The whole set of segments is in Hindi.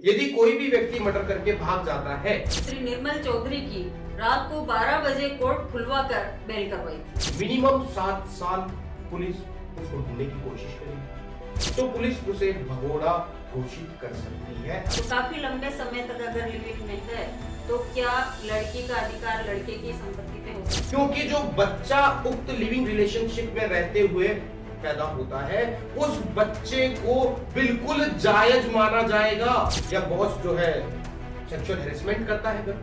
यदि कोई भी व्यक्ति मर्डर करके भाग जाता है, श्री निर्मल चौधरी की रात को 12 बजे कोर्ट खुलवाकर बेल करवाई थी। मिनिमम 7 साल पुलिस उसको ढूंढने की कोशिश करेगी, तो पुलिस उसे भगोड़ा घोषित कर सकती है। तो काफी लंबे समय तक अगर लिविंग में है तो क्या लड़की का अधिकार लड़के की संपत्ति पे हो सकता है? क्योंकि जो बच्चा उक्त लिविंग रिलेशनशिप में रहते हुए पैदा होता है, उस बच्चे को बिल्कुल जायज माना जाएगा। या बॉस जो है सेक्सुअल हैरेसमेंट करता है,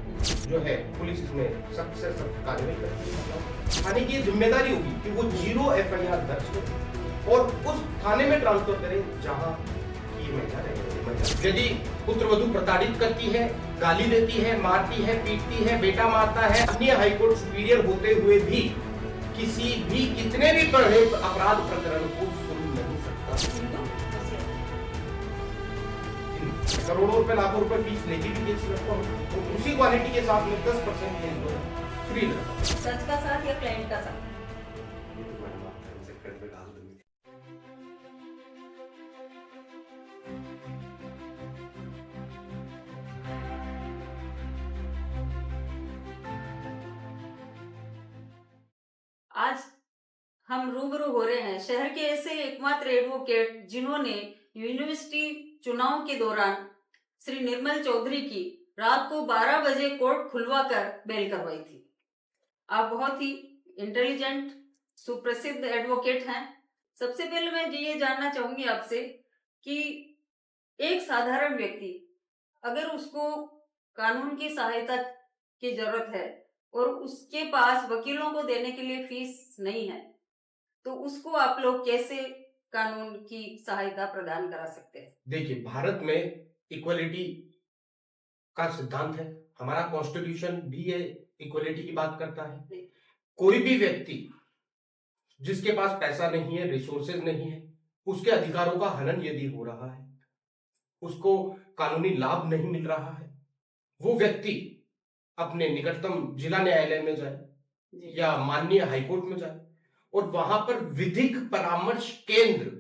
जो है पुलिस इसमें सख्त से सख्त कार्रवाई करती है। थाने की जिम्मेदारी होगी कि वो 0 FIR दर्ज करे और उस थाने में ट्रांसफर करे जहां की महिला रहेगी। यदि पुत्रवधू प्रताड़ित करती है, गाली देती है, मारती है, पीटती है, बेटा मारता है, अन्य हाईकोर्ट सुपीरियर होते हुए भी किसी भी कितने भी बड़े अपराध प्रकरण को सुन नहीं सकता। करोड़ों रुपए लाखों रुपए फीस लेके भी केस लड़ता हूँ, तो उसी क्वालिटी के साथ में 10% केस जो है फ्री लड़ता हूँ। सच का साथ या क्लाइंट का साथ? आज हम रूबरू हो रहे हैं शहर के ऐसे एकमात्र एडवोकेट जिन्होंने यूनिवर्सिटी चुनाव के दौरान श्री निर्मल चौधरी की रात को 12 बजे कोर्ट खुलवाकर बेल करवाई थी। आप बहुत ही इंटेलिजेंट सुप्रसिद्ध एडवोकेट हैं। सबसे पहले मैं ये जानना चाहूंगी आपसे कि एक साधारण व्यक्ति अगर उसको कानून की सहायता की जरूरत है और उसके पास वकीलों को देने के लिए फीस नहीं है, तो उसको आप लोग कैसे कानून की सहायता प्रदान करा सकते हैं? देखिए, भारत में इक्वलिटी का सिद्धांत है, हमारा कॉन्स्टिट्यूशन भी ये इक्वलिटी की बात करता है। कोई भी व्यक्ति जिसके पास पैसा नहीं है, रिसोर्सेज नहीं है, उसके अधिकारों का हनन यदि हो रहा है, उसको कानूनी लाभ नहीं मिल रहा है, वो व्यक्ति अपने निकटतम जिला न्यायालय में जाए या माननीय हाईकोर्ट में जाए और वहां पर विधिक परामर्श केंद्र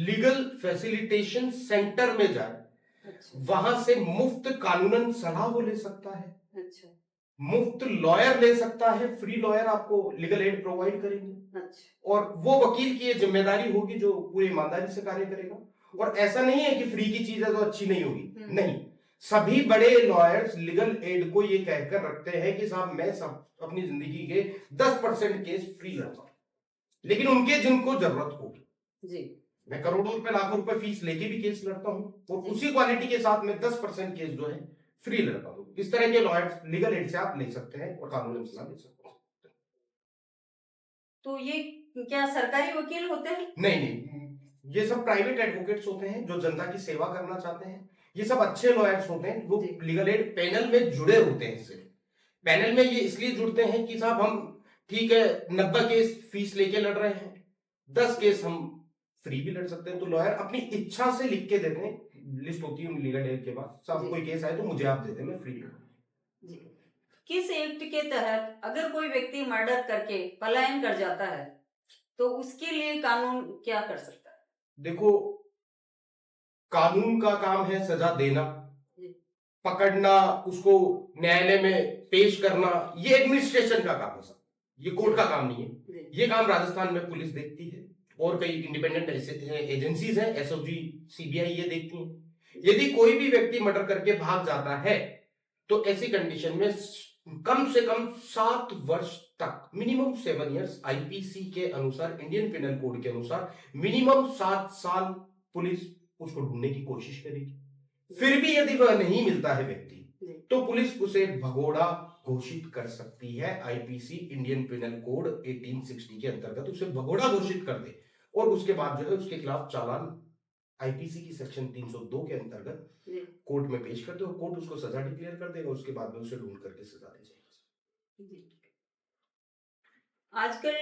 लीगल फैसिलिटेशन सेंटर में जाए। वहां से मुफ्त कानूनन सलाह वो ले सकता है। मुफ्त लॉयर ले सकता है, फ्री लॉयर आपको लीगल एड प्रोवाइड करेंगे। और वो वकील की ये जिम्मेदारी होगी जो पूरी ईमानदारी से कार्य करेगा। और ऐसा नहीं है कि फ्री की चीज है तो अच्छी नहीं होगी, नहीं। सभी बड़े लॉयर्स लीगल एड को ये कहकर रखते हैं कि साहब मैं सब अपनी जिंदगी के 10% केस फ्री लड़ता हूं, लेकिन उनके जिनको जरूरत होगी जी, मैं करोड़ों रुपए लाखों रुपए फीस लेके भी केस लड़ता हूं और उसी क्वालिटी के साथ में 10% केस जो है फ्री लड़ता हूं। इस तरह के लॉयर्स लीगल एड से आप ले सकते हैं और कानूनी सलाह ले सकते हैं। तो ये क्या सरकारी वकील होते हैं? नहीं, ये सब प्राइवेट एडवोकेट्स होते हैं जो जनता की सेवा करना चाहते हैं। ये सब अच्छे लॉयर्स होते हैं जो लीगल एड पैनल में जुड़े होते हैं। इससे पैनल में ये इसलिए जुड़ते हैं कि साहब हम ठीक है 90 केस फीस लेके लड़ रहे हैं, 10 केस हम फ्री भी लड़ सकते हैं। तो लॉयर अपनी इच्छा से लिख के देते हैं, लिस्ट होती है लीगल एड के बाद, साहब कोई केस आए तो मुझे आप दे दें, मैं फ्री लड़ूंगा। किस एक्ट के तहत अगर कोई व्यक्ति मर्डर करके पलायन कर जाता है तो उसके लिए कानून क्या कर सकता है? देखो, कानून का काम है सजा देना, पकड़ना, उसको न्यायालय में पेश करना, ये एडमिनिस्ट्रेशन का काम है सर, ये कोर्ट का काम नहीं है। ये काम राजस्थान में पुलिस देखती है और कई इंडिपेंडेंट एजेंसीज हैं, SOG, CBI ये देखती हैं। यदि कोई भी व्यक्ति मर्डर करके भाग जाता है तो ऐसी कंडीशन में कम से कम 7 वर्ष तक, मिनिमम 7 इयर्स, IPC के अनुसार, इंडियन पिनल कोड के अनुसार मिनिमम 7 साल पुलिस उसको ढूंढने की कोशिश करेगी। फिर भी यदि वह नहीं मिलता है व्यक्ति तो पुलिस उसे भगोड़ा घोषित कर सकती है। IPC इंडियन पिनल कोड 1860 के अंतर्गत उसे भगोड़ा घोषित कर दे और उसके बाद जो है उसके खिलाफ चालान IPC की सेक्शन 302 के अंतर्गत कोर्ट में पेश कर दे और कोर्ट उसको सजा डिक्लेयर कर देगा। उसके बाद में उसे ढूंढ करके सजा दी जाएगी। आजकल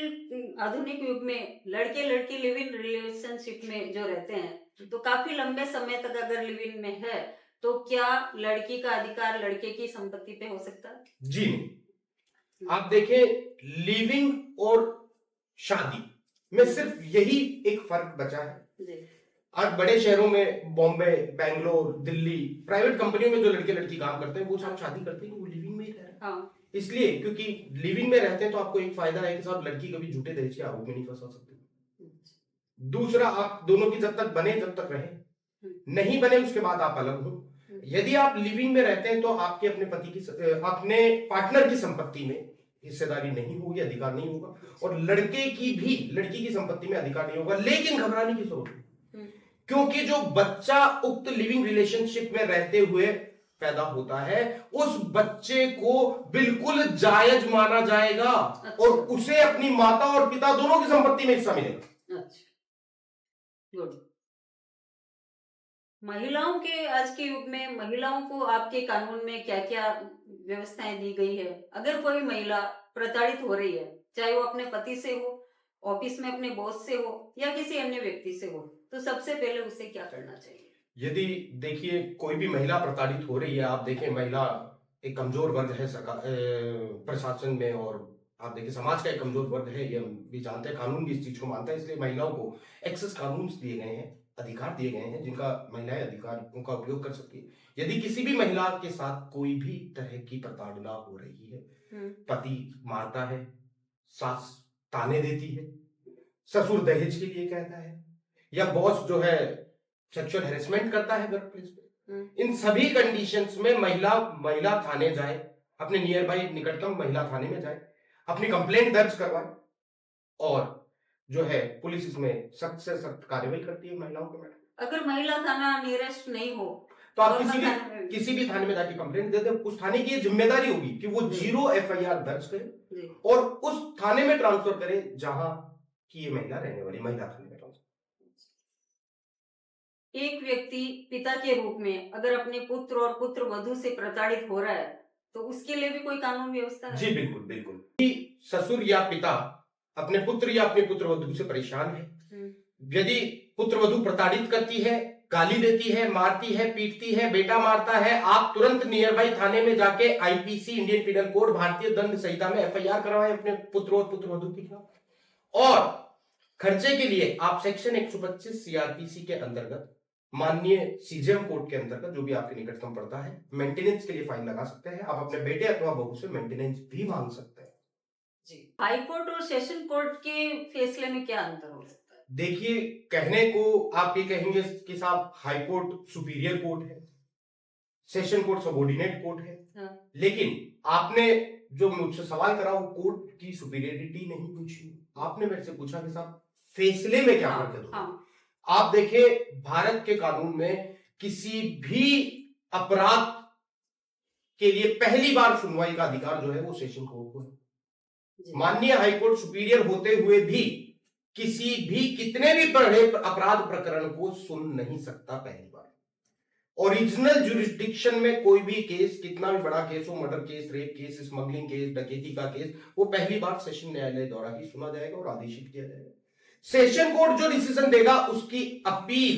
आधुनिक युग में लड़के लड़की लिव इन रिलेशनशिप में जो रहते हैं तो काफी लंबे समय तक अगर लिव इन में है तो क्या लड़की का अधिकार लड़के की संपत्ति पे हो सकता है? जी नहीं। आप देखें, लिविंग और शादी में सिर्फ यही एक फर्क बचा है आज बड़े शहरों में बॉम्बे, बैंगलोर, दिल्ली, प्राइवेट कंपनियों में जो लड़के लड़की काम करते हैं वो सब शादी करते हैं, वो लिविंग में ही रह रहे हैं। हाँ इसलिए क्योंकि लिविंग में रहते हैं तो आपको एक फायदा है कि साहब लड़की कभी झूठे दहेज के आरोप में नहीं फंसा सकती। दूसरा, आप दोनों की जब तक बने तब तक रहे, नहीं बने उसके बाद आप अलग हो। यदि आप लिविंग में रहते हैं तो आपके अपने पति की अपने पार्टनर की संपत्ति में हिस्सेदारी नहीं होगी, अधिकार नहीं होगा, और लड़के की भी लड़की की संपत्ति में अधिकार नहीं होगा। लेकिन घबराने की जरूरत नहीं, क्योंकि जो बच्चा उक्त लिविंग रिलेशनशिप में रहते हुए पैदा होता है उस बच्चे को बिल्कुल जायज माना जाएगा। अच्छा। और उसे अपनी माता और पिता दोनों की संपत्ति में हिस्सा मिलेगा। अच्छा, गुड। महिलाओं के आज के युग में महिलाओं को आपके कानून में क्या क्या व्यवस्थाएं दी गई है? अगर कोई महिला प्रताड़ित हो रही है, चाहे वो अपने पति से हो, ऑफिस में अपने बॉस से हो या किसी अन्य व्यक्ति से हो, तो सबसे पहले उसे क्या करना चाहिए? यदि देखिए कोई भी महिला प्रताड़ित हो रही है, आप देखें महिला एक कमजोर वर्ग है सरकार प्रशासन में, और आप देखिए समाज का एक कमजोर वर्ग है, ये हम भी जानते हैं, कानून भी इस चीज को मानता है। इसलिए महिलाओं को एक्सेस कानून दिए गए हैं, अधिकार दिए गए हैं जिनका महिलाएं अधिकार उनका उपयोग कर सकती है। यदि किसी भी महिला के साथ कोई भी तरह की प्रताड़ना हो रही है, पति मारता है, सास ताने देती है, ससुर दहेज के लिए कहता है, या बॉस जो है सेक्सुअल हैरेसमेंट करता है वर्क प्लेस पे, इन सभी कंडीशंस में महिला थाने जाए, अपने नियर बाई निकटतम महिला थाने में जाए, अपनी कंप्लेंट दर्ज करवाए, और जो है पुलिस इसमें सख्त से सख्त कार्रवाई करती है महिलाओं के। मैडम अगर महिला थाना नियरेस्ट नहीं हो तो आप किसी भी थाने में जाके कंप्लेंट दे दें। उस थाने की जिम्मेदारी होगी कि वो 0 FIR दर्ज करे और उस थाने में ट्रांसफर करे जहां की ये महिला रहने वाली, महिला थाने में ट्रांसफर। एक व्यक्ति पिता के रूप में अगर अपने पुत्र और पुत्र वधू से प्रताड़ित हो रहा है तो उसके लिए भी कोई कानून व्यवस्था है? जी बिल्कुल बिल्कुल। ससुर या पिता अपने पुत्र या अपने पुत्र वधू से परेशान है, यदि पुत्र वधू प्रताड़ित करती है, गाली देती है, मारती है, पीटती है, बेटा मारता है, आप तुरंत नियर बाई थाने में जाके IPC इंडियन पिनल कोड भारतीय दंड संहिता में FIR करवाएं अपने पुत्र और पुत्र वधू के खिलाफ। और खर्चे के लिए आप सेक्शन 125 CRPC के अंतर्गत माननीय CJM कोर्ट के अंतर्गत जो भी आपके निकटतम पड़ता है, मेंटेनेंस के लिए फाइन लगा सकते हैं। आप अपने बेटे अथवा बहू से मेंटेनेंस भी मांग सकते हैं। जी। हाई कोर्ट और सेशन कोर्ट के फैसले में क्या अंतर हो सकता है? देखिए, कहने को आप ये कहेंगे कि साहब हाई कोर्ट सुपीरियर कोर्ट है, सेशन कोर्ट सबऑर्डिनेट कोर्ट है, हाँ। लेकिन आपने जो मुझसे सवाल करा वो कोर्ट की सुपीरियरिटी नहीं पूछी, आपने मेरे से पूछा कि साहब फैसले में क्या फर्क है। हाँ। आप देखिए भारत के कानून में किसी भी अपराध के लिए पहली बार सुनवाई का अधिकार जो है वो सेशन कोर्ट को है। माननीय हाईकोर्ट सुपीरियर होते हुए भी किसी भी कितने भी बड़े अपराध प्रकरण को सुन नहीं सकता पहली बार। ओरिजिनल जुरिस्डिक्शन में कोई भी केस, कितना भी बड़ा केस हो, murder case, rape case, smuggling case, डकैती का केस, वो पहली बार सेशन न्यायालय द्वारा ही सुना जाएगा और आदेशित किया जाएगा। सेशन कोर्ट जो डिसीजन देगा उसकी अपील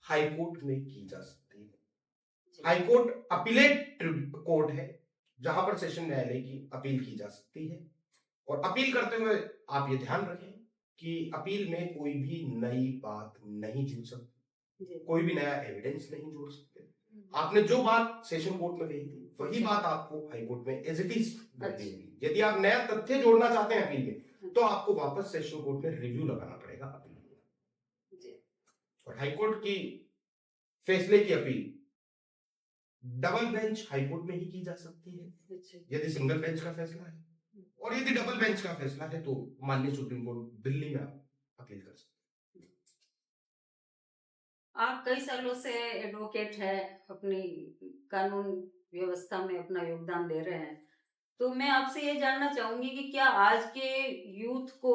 हाई कोर्ट में की जा सकती है। हाई कोर्ट अपीलेट कोर्ट है जहां पर सेशन न्यायालय की अपील की जा सकती है। और अपील करते हुए आप ये ध्यान रखें कि अपील में कोई भी नई बात नहीं जुड़ सकती, कोई भी नया एविडेंस नहीं जोड़ सकते। आपने जो बात सेशन कोर्ट में कही थी वही बात आपको हाई कोर्ट में एज इट इज बोलनी। यदि आप नया तथ्य जोड़ना चाहते हैं अपील में तो आपको वापस सेशन कोर्ट में रिव्यू लगाना पड़ेगा अपील में। और हाईकोर्ट की फैसले की अपील डबल बेंच हाईकोर्ट में ही की जा सकती है यदि सिंगल बेंच का फैसला है, और यदि डबल बेंच का फैसला है तो माननीय सुप्रीम कोर्ट दिल्ली में आप अपील कर सकते हैं। आप कई सालों से एडवोकेट है, अपनी कानून व्यवस्था में अपना योगदान दे रहे हैं, तो मैं आपसे ये जानना चाहूंगी कि क्या आज के यूथ को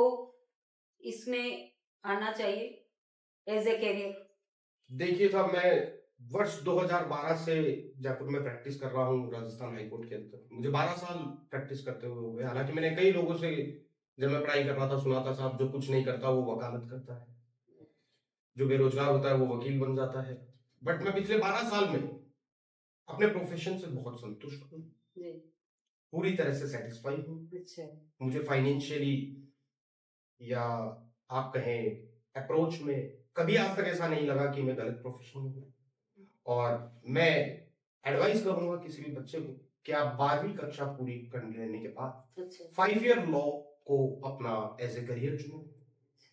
इसमें आना चाहिए एज ए कैरियर? देखिए साहब, मैं वर्ष 2012 से जयपुर में प्रैक्टिस कर रहा हूँ राजस्थान हाईकोर्ट के अंदर। मुझे 12 साल प्रैक्टिस करते हुए हो गए। हालांकि मैंने कई लोगों से जब मैं पढ़ाई कर रहा था सुना था, साहब जो कुछ नहीं करता वो वकालत करता है, जो बेरोजगार होता है वो वकील बन जाता है। बट मैं पिछले 12 साल में अपने प्रोफेशन से बहुत संतुष्ट हूँ, पूरी तरह से सेटिस्फाई हूँ। अच्छा। मुझे फाइनेंशियली या आप कहें अप्रोच में कभी आज तक ऐसा नहीं लगा कि मैं गलत प्रोफेशन में हूँ। और मैं एडवाइस करूंगा किसी भी बच्चे को कि आप 12वीं कक्षा पूरी कर लेने के बाद अच्छा 5 ईयर लॉ को अपना एज ए करियर चुनो।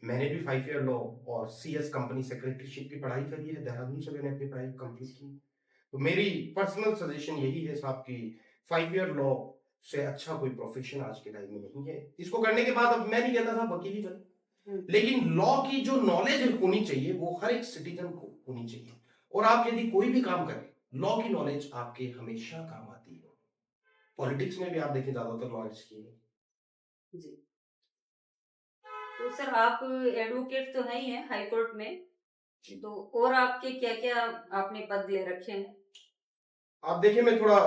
मैंने भी 5 ईयर लॉ और CS कंपनी सेक्रेटरीशिप की पढ़ाई करी है, देहरादून से मैंने अपनी पढ़ाई कंप्लीट की। तो मेरी पर्सनल सजेशन यही है साहब कि 5 ईयर लॉ से अच्छा कोई प्रोफेशन आज के टाइम में नहीं है। इसको करने के बाद अब मैं नहीं कहता था वकील ही बने, लेकिन लॉ की जो नॉलेज होनी चाहिए वो हर एक सिटीजन को होनी चाहिए। और आप यदि कोई भी काम करें, लॉ की नॉलेज आपके हमेशा काम आती है। पॉलिटिक्स में भी आप देखें ज्यादातर लॉयर्स की है। जी। तो सर आप एडवोकेट तो है ही हैं हाई कोर्ट में, जी। तो और आपके क्या क्या आपने पद ले रखे हैं? आप देखिए, मैं थोड़ा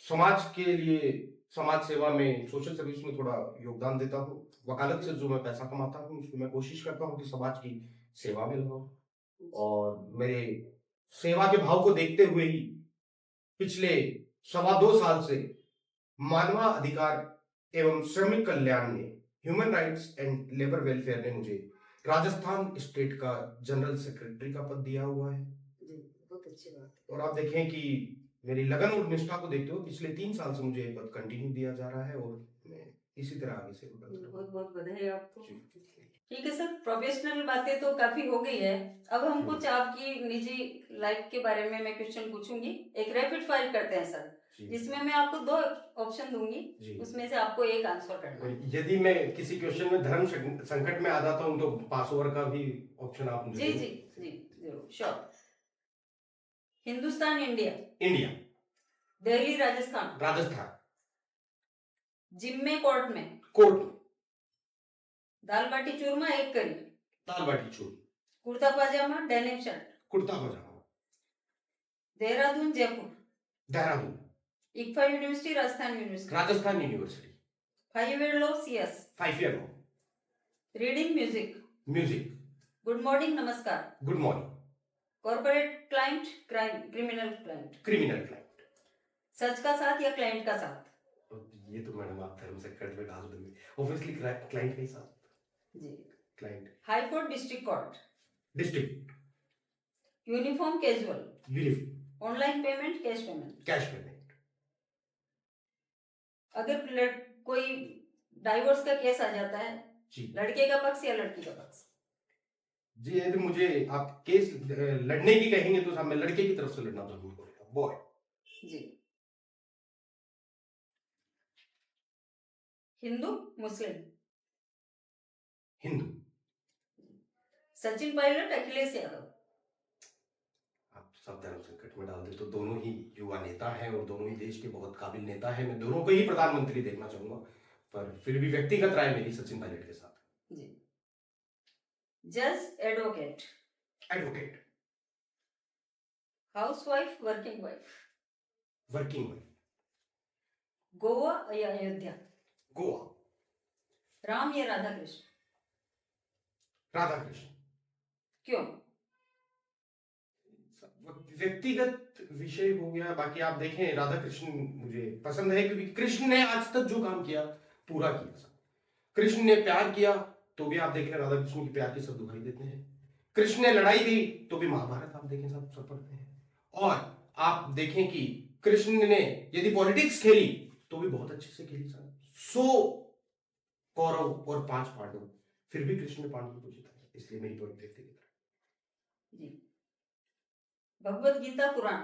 समाज के लिए, समाज सेवा में, सोशल सर्विस में थोड़ा योगदान देता हूँ। वकालत से जो मैं पैसा कमाता हूँ उसको मैं कोशिश करता हूँ कि समाज की सेवा में लगाऊं। और मेरे सेवा के भाव को देखते हुए ही पिछले 2.25 साल से मानवाधिकार एवं श्रमिक कल्याण ने, human rights and labour welfare ने मुझे राजस्थान स्टेट का जनरल सेक्रेटरी का पद दिया हुआ है। बहुत अच्छी बात। और आप देखें कि मेरी लगन और निष्ठा को देखते हुए पिछले 3 साल से मुझे ये पद कंटिन्यू दिया जा रहा है और मैं इसी तरह आगे से बहुत बहुत बधाई आपको। ठीक है सर, प्रोफेशनल बातें तो काफी हो गई है। अब हम कुछ आपकी निजी लाइफ के बारे में मैं क्वेश्चन पूछूंगी, एक रैपिड फायर करते हैं सर। इसमें मैं आपको 2 ऑप्शन दूंगी, उसमें से आपको एक आंसर करना है। यदि मैं किसी क्वेश्चन में धर्म संकट में आ जाता हूं तो पास ओवर का भी ऑप्शन आप मुझे जी जी जी जरूर, sure. Hindustan India? India. Delhi Rajasthan? Rajasthan. Gym में कोर्ट में? कोर्ट में। दाल बाटी चूरमा एक करी? दाल बाटी चूरमा। कुर्ता पाजामा डेनिम शर्ट? कुर्ता पाजामा। Dehradun Jaipur? Dehradun. ICFAI university Rajasthan university? Rajasthan university. 5 year law CS? 5 year law. Reading music? Music. Good morning नमस्कार? Good morning. Corporate client, criminal client? Criminal client. सच का साथ या क्लाइंट का साथ? ये तो मैडम आप धर्म सेक्टर में डाल देंगे, ऑब्वियसली क्लाइंट का ही साथ। जी। Client. High court district court? District. Uniform casual? Uniform. Online payment cash payment? Cash payment. अगर कोई डाइवोर्स का केस आ जाता है जी, लड़के का पक्ष या लड़की का पक्ष? जी यदि मुझे आप केस लड़ने की कहेंगे तो साहब मैं लड़के की तरफ से लड़ना जरूर करूंगा, बॉय। जी। हिंदू मुस्लिम? हिंदू। सचिन पायलट अखिलेश यादव? आप सब धर्म संकट में डाल दे तो दोनों ही युवा नेता हैं और दोनों ही देश के बहुत काबिल नेता हैं। मैं दोनों को ही प्रधानमंत्री देखना चाहूंगा, पर फिर भी व्यक्तिगत राय मेरी सचिन पायलट के साथ। जी। जज advocate? Advocate. Housewife working wife? Working wife. Goa या अयोध्या? गोवा। राम या राधा कृष्ण? राधा कृष्ण। क्यों? व्यक्तिगत विषय हो गया, बाकी आप देखें राधा कृष्ण मुझे पसंद है क्योंकि कृष्ण ने आज तक जो काम किया पूरा किया। कृष्ण ने प्यार किया तो भी आप देखें राधा कृष्ण की प्यार की सब दुहाई देते हैं। कृष्ण ने लड़ाई दी तो भी महाभारत आप देखें सब पढ़ते हैं। और आप देखें कि कृष्ण ने यदि पॉलिटिक्स खेली तो भी बहुत अच्छे से खेली। 100 कौरव और 5 पांडव, फिर भी कृष्ण ने पांडवों को जिताया। इसलिए मेरी पॉइंट व्यक्तिगत जी। भगवत गीता पुराण?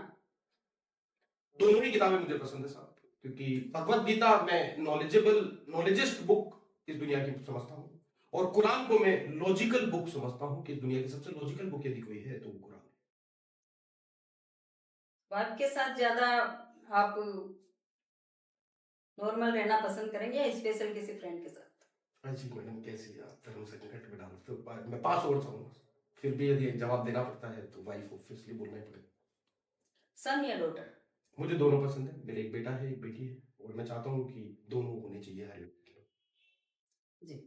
दोनों ही किताबें मुझे पसंद है साहब, क्योंकि भगवत गीता मैं नॉलेजेस्ट बुक इस दुनिया की समझता हूँ और कुरान को मैं लॉजिकल बुक समझता हूँ कि इस दुनिया की सबसे लॉजिकल बुक यदि कोई है तो वो कुरान है। वाइफ के साथ ज्यादा आप नॉर्मल रहना पसंद करेंगे या स्पेशल किसी फ्रेंड के साथ? जी मैडम, कैसी आप धर्म संकट में डालते हो, मैं पास ओवर चाहूंगा, फिर भी यदि जवाब देना पड़ता है तो वाइफ ऑब्वियसली बोलना ही पड़ेगा। सन या डॉटर? मुझे दोनों पसंद है, मेरे एक बेटा है एक बेटी है और मैं चाहता हूँ कि दोनों होने चाहिए हर एक के। जी।